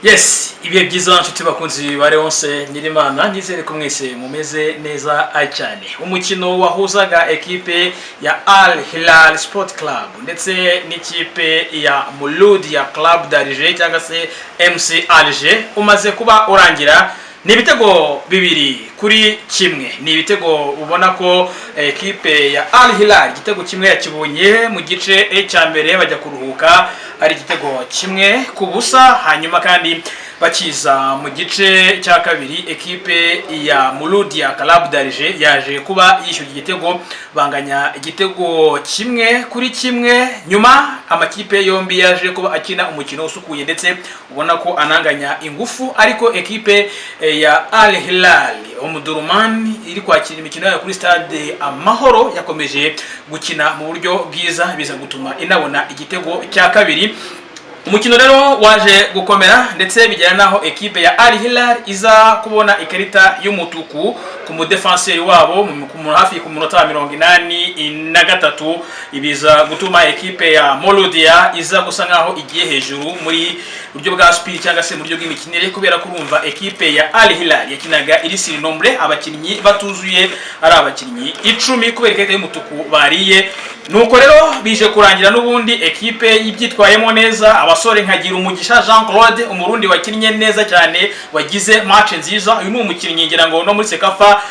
Yes, ibihe byiza nshuti bakunzi bare onse Nyirimana nizere ko mwese mumeze neza cyane. Umukino wahuzaga ekipe ya Al Hilal Sport Club ndetse n'ikipe ya Mouloudia Club d'Alger cyangwa se MC Alger umaze kuba urangira n'ibitego bibiri kuri kimwe. Ni ibitego ubona ko ekipe ya Al Hilal igitego kimwe yakibonye mu gice cya mbere bajya kuruhuka ari igitego kimwe ku busa, hanyuma kandi bakiza mu gice cya kabiri ekipe ya Mouloudia Club d'Alger yaje kuba yishyuye igitego banganya igitego kimwe kuri kimwe. Nyuma amakipe yombi yaje kuba akina umukino usukuye ndetse ubona ko ananganya ingufu, ariko ekipe ya Al Hilal Omdurman iri kwakira imikino yayo kuri stade Amahoro yakomeje gukina mu buryo bwiza biza gutuma inabona igitego cya kabiri. Umukino rero waje gukomera ndetse bigera naho ekipe ya Al Hilal iza kubona ikarita y'umutuku ku mudefenseur wabo hafi ku munota 83, ibiza gutuma ekipe ya Mouloudia iza gusa nkaho igiye hejuru muri buryo bwa speed cyangwa se mu buryo bw'imikinire, kubera kurumva ekipe ya Al Hilal yakinaga iri siri nombre, abakinnyi batuzuye ari abakinnyi 10 kubera ikarita y'umutuku bariye. Nuko rero bije kurangira n'ubundi ekipe yibyitwayemo neza, abasore nkagira umugisha Jean Claude umurundi wakinnye neza cyane wagize match nziza. Uyu ni umukinnyi ngira ngo no muri Sekafa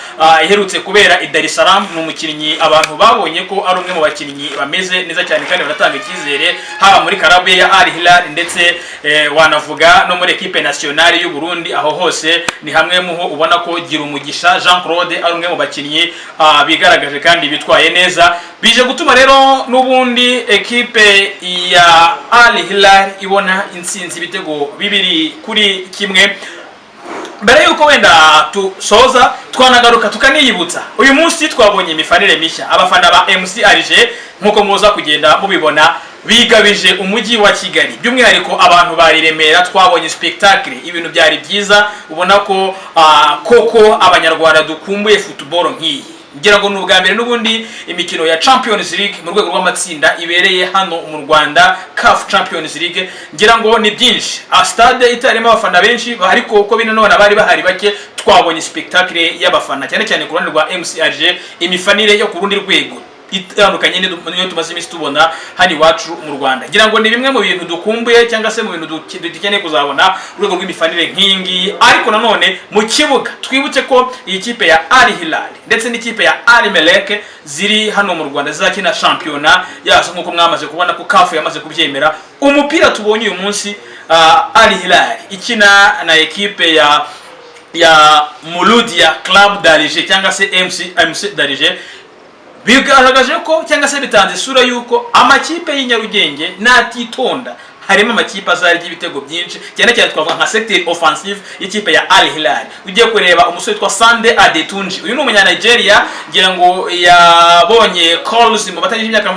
iherutse kubera i Dar es Salaam, ni umukinnyi abantu babonye ko ari umwe mu bakinnyi bameze neza cyane kandi baratanga icyizere haba muri karabe ya Al Hilal ndetse wanavuga no muri ekipe nationale y'u Burundi. Aho hose ni hamwe muho ubona ko gira umugisha Jean Claude ari umwe mu bakinnyi bigaragaje kandi bitwaye neza, bije gutuma rero n'ubundi ekipe ya Al Hilal ibona intsinzi ibitego bibiri kuri kimwe. Mbere yuko wenda tusoza twanagaruka tukaniyibutsa uyu munsi twabonye imifanire mishya. Abafana ba MC Alger nkuko muza kugenda mubibona bigabije umujyi wa Kigali, by'umwihariko abantu bari Remera twabonye spectacle, ibintu byari byiza ubona ko koko abanyarwanda dukumbuye football nk'iyi. Ngira ngo n'ubwa mbere n'ubundi imikino ya Champions League mu rwego rw'amatsinda ibereye hano mu Rwanda, CAF Champions League. Ngira ngo ni byinshi, stade itarimo abafana benshi ariko uko binanone bari bahari bake, twabonye spectacle y'abafana cyane cyane ku ruhande rwa MC Alger, imifanire yo ku rundi rwego itandukanye niyo tumaze iminsi tubona hani wacu mu Rwanda. Ngira ngo ni bimwe mu bintu dukumbuye cyangwa se mu bintu dukeneye kuzabona urwego rw'imifanire nk'ingi. Ariko nanone mu kibuga twibutse ko iyi kipe ya Al Hilal ndetse n'ikipe ya Al Merreikh ziri hano mu Rwanda zizakina championnat yaso nkuko mwamaze kubona ko CAF yamaze kubyemera. Umupira tubonye uyu munsi Al Hilal ikina na ekipe ya Mouloudia Club d'Alger cyangwa se MC d'Alger, bigaragaje ko cyangwa se bitanze isura yuko amakipe y'Inyarugenge natitonda harimo amakipe azarya ibitego byinshi, cyane cyane twavuga nka sector offensive y'ikipe ya Al Hilal. Ugiye kureba umusore twa Sande Adetunji, uyu ni umunya Nigeria, ngira ngo yabonye calls mu batangije imyaka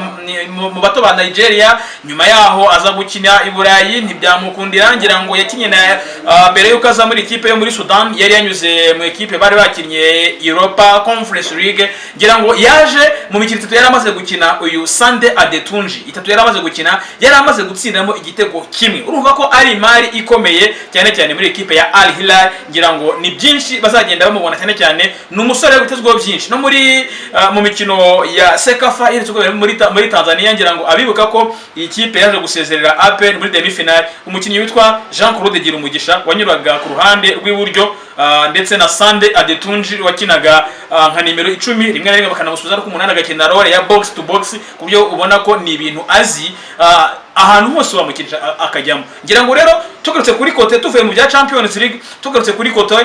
mu bato ba Nigeria, nyuma yaho aza gukina i Burayi ntibyamukundira. Ngira ngo yakinye na mbere yuko aza muri ikipe yo muri Sudan yari yanyuze mu ekipe bari bakinye Europa Conference League. Ngira ngo yaje mu mikino 3 yari amaze gukina, uyu Sande Adetunji 3 yari amaze gukina, yari amaze gutsindamo igitego kimwe. Urumva ko ari imari ikomeye cyane cyane muri ekipe ya Al Hilal. Ngira ngo ni byinshi bazagenda bamubona cyane cyane, n'umusore witezweho byinshi no muri mu mikino ya Sekafa iri tugobera muri Tanzania. Ngira ngo abibuka ko iyi kipe yaje gusezerera APR muri demi final, umukinnyi witwa Jean Claude gira umugisha wanyuraga ku ruhande rw'iburyo ndetse na Sande Adetunji wakinaga nka nimero 10, rimwe na rimwe bakanamusubiza no ku 8 agakina role ya box to box, kubyo ubona ko ni ibintu azi ahantu hose wamukinisha akajyamo. Ngira ngo rero tugarutse kuri kote tuvuye mu bya Champions League, tugarutse kuri kote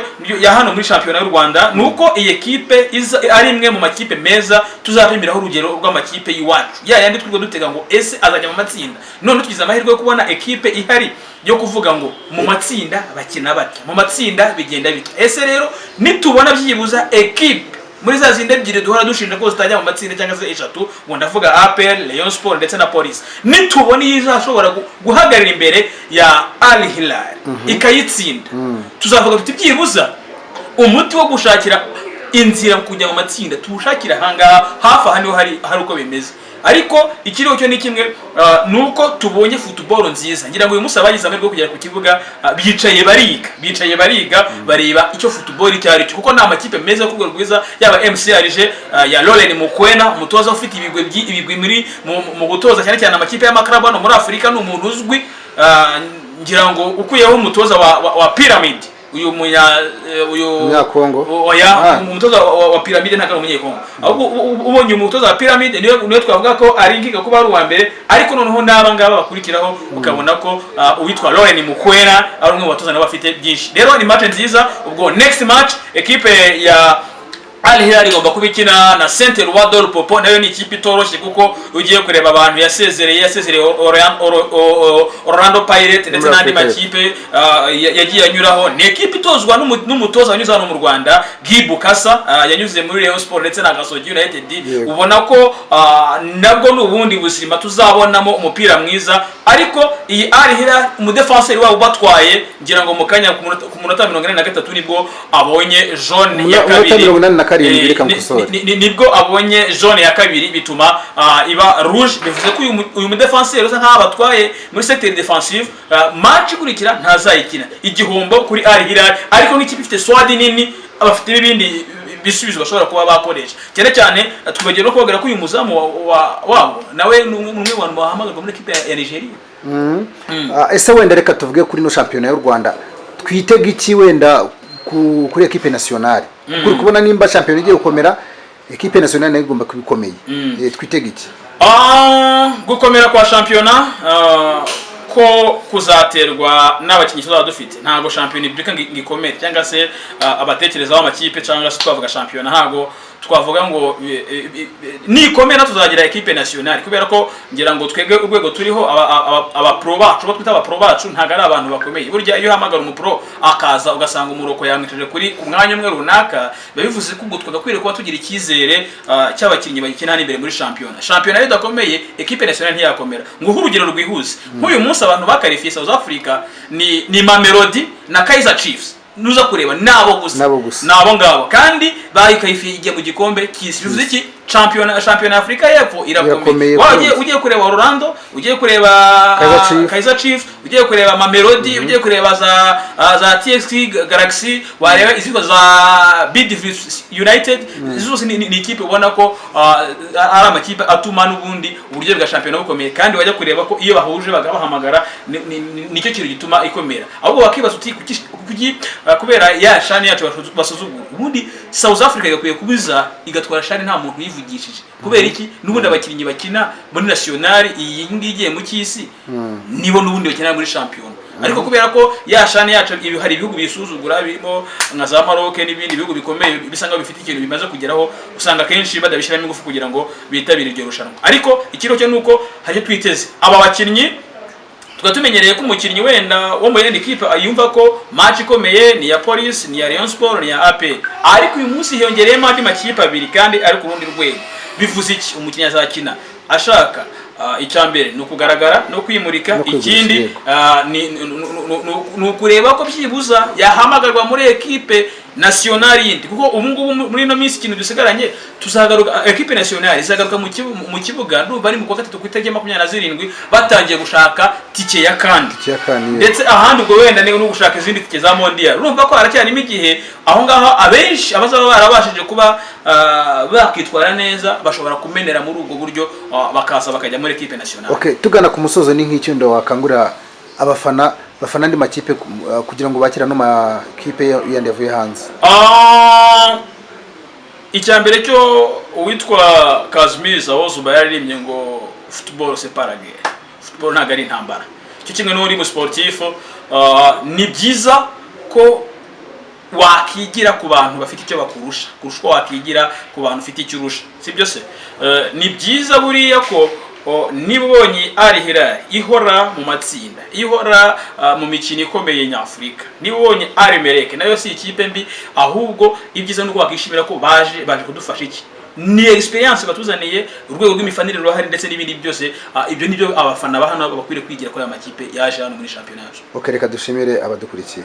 ya hano muri championnat y'u Rwanda, nuko iyi ekipe ari imwe mu makipe meza tuzapimiraho urugero rw'amakipe y'iwacu ya yandi twirwa dutega ngo ese azajya mu matsinda. None tugize amahirwe yo kubona ekipe ihari yo kuvuga ngo mu matsinda bakina bati, mu matsinda bigenda bita. Ese rero nitubona byibuza ekipe muri za zindi ebyiri duhora dushinja ko zitajya mu matsinda cyangwa se 3, ngo ndavuga APR, Rayon Sport ndetse na Police, nitubona izashobora guhagarira imbere ya Al Hilal ikayitsinda, tuzavuga tuti byibuza umuti wo gushakira inzira kujya mu matsinda tuwushakira hanga hafi hano hari uko bimeze. ariko ikiriho cyo ni kimwe nuko tubonye football nziza ngira ngo uyu munsi abagize amahirwe kugera ku kibuga bicaye bariga bareba icyo football cyari kuko nta makipe meza ku rwego rwiza yaba MCRG ya Laurent Mukwena umutoza ufite ibigwi muri mu gutoza cyane cyane amakipe y'amaklabu hano muri Afrika ni umuntu uzwi ngira ngo ukuyeho umutoza wa Pyramid uyu Kongo umutoza wa Pyramid nta kandi Kongo ahubwo ubonye umutoza wa Pyramid niyo twavuga ko ari ngiga kuba ari uwa mbere ariko noneho n'abangaba bakurikiraho ukabona ko uwitwa Laurent Mukwena ari umwe mu batoza nabo bafite byinshi rero ni match nziza ubwo next match equipe ya Al Hilal igomba kubikina na Saint Eloi d'Or Popo nayo ni ikipe itoroshye kuko ugiye kureba abantu yasezereye Orlando Pirates ndetse n'andi makipe yagiye anyuraho ni ekipe itozwa n'umutoza wanyuze hano mu Rwanda Guy Bukasa yanyuze muri Rayon Sport ndetse na Gasogi United ubona ko nabwo n'ubundi buzima tuzabonamo umupira mwiza ariko iyi Al Hilal umudefenseur wabo batwaye ngira ngo mukanya ku munota 43 nibwo abonye jaune ya kabiri nibwo abonye jaune ya kabiri bituma iba rouge bivuze ko uyu mudefenseur usa nkaho batwaye muri secteur defensive match kurikira ntazayikina igihombo kuri Al Hilal ariko nk'ikipe ifite swad nini abafite ibindi bisubizo bashobora kuba bakoresha cyane twibagera no kubagera ko uyu muzamu wabo nawe numwe abantu bahamagarwa muri equipe ya Nigeria ese wenda reka tuvuge kuri no championnat y'u Rwanda twitega iki wenda kuri equipe nationale kuri kubona nimba champion igiye gukomera equipe nationale nayo igomba kubikomeye twitega iki gukomera kwa championnat ko kuzaterwa n'abakinnyi tuzaba dufite ntago champion ibrika ngikomere cyangwa se abatekereza b'amakipe cyangwa se twavuga champion ntago twavuga ngo nikomera tuzagira equipe nationale kubera ko ngira ngo twege urwego turiho aba pro bacu bo twita aba pro bacu ntago ari abantu bakomeye burya iyo hamagara umupro akaza ugasanga umuroko yamwicije kuri ku mwanya umwe runaka bivuze ko gutwa gakwiriye kuba tugira ikizere cy'abakinnyi bakina imbere muri champion rero dakomeye equipe nationale ntiyakomera ngo urugero rwihuze nk'uyu munsi abantu bakarifiye South Africa ni Mamelodi na Kaizer Chiefs nuza kureba nabo gusa nabo ngabo kandi bayikayifiye igiye mu gikombe cy'isi bivuze iki champion Afrika y'Epfo irakomeye ugiye kureba Orlando ugiye kureba Kaizer Chiefs ugiye kureba Mamelodi ugiye kureba za TXT Galaxy wareba iziko za Bidvest United zose ni ikipe ubona ko ari amakipe atuma n'ubundi uburyo bwa champion bukomeye kandi wajya kureba ko iyo bahuje bagabahamagara nicyo kintu gituma ikomera ahubwo bakibaza uti kubera ya shani yacu basuzugura ubundi South Africa igakwiye kubiza igatwara shani nta muntu yivugishije kubera iki nubundi abakinnyi bakina muri national iyi ngiye mu cyisi nibo nubundi bakina muri champion ariko kubera ko ya shani yacu hari ibihugu bisuzugura birimo nka za Maroc n'ibindi bihugu bikomeye bisanga bifite ikintu bimaze kugeraho usanga kenshi badabishiramo ingufu kugira ngo bitabire iryo rushanwa ariko ikiro cyo nuko haje twiteze aba bakinnyi tukatumenyereye ko umukinnyi wenda wo mu yindi kipe ayumva ko match ikomeye ni ya Police ni ya Rayon Sport ni ya AP ariko uyu munsi hiyongereye andi makipe abiri kandi ari ku rundi rwego bivuze iki umukinnyi azakina ashaka icyambere no kugaragara no kwimurika ikindi no kureba ko byibuza yahamagarwa muri equipe nationale yindi kuko ubu muri no minsi kintu dusigaranye tuzagaruka equipe nationale izagaruka mu kibuga ndumva ari mu kwa gatatu kwitage 27 batangiye gushaka tike ya kandi ndetse ahandi ubwo wenda no gushaka izindi tike za mondial urumva ko aracyarimo igihe aho ngaho abenshi abazaba barabashije kuba bakitwara neza bashobora kumenera muri ubwo buryo bakaza bakajya muri equipe nationale. Okay, tugana ku musozo ni nk'icyo ndo wakangura abafana andi makipe kugira ngo bakira no makipe yandi yavuye hanze. Icyambere cyo uwitwa Kazimir Zawozuba yaririmbye ngo football c'est pas la guerre. Football ntago ari intambara. Cyo kimwe n'uri mu sportif ni byiza ko wakigira ku bantu bafite icyo bakurusha kurusha wakigira ku bantu ufite icyo urusha sibyo se ni byiza buriya ko nibonye Al Hilal ihora mu matsinda ihora mu mikino ikomeye nyafrika nibonye Al Merrek nayo si ikipe mbi ahubwo ibyiza nuko wakishimira ko baje kudufasha iki ni experience batuzaniye urwego rw'imifanire ruhari ndetse n'ibindi byose ibyo nibyo abafana bahano bakwiriye kwigira ko ya makipe yaje hano muri championnat. Okay, reka dushimire abadukurikiye.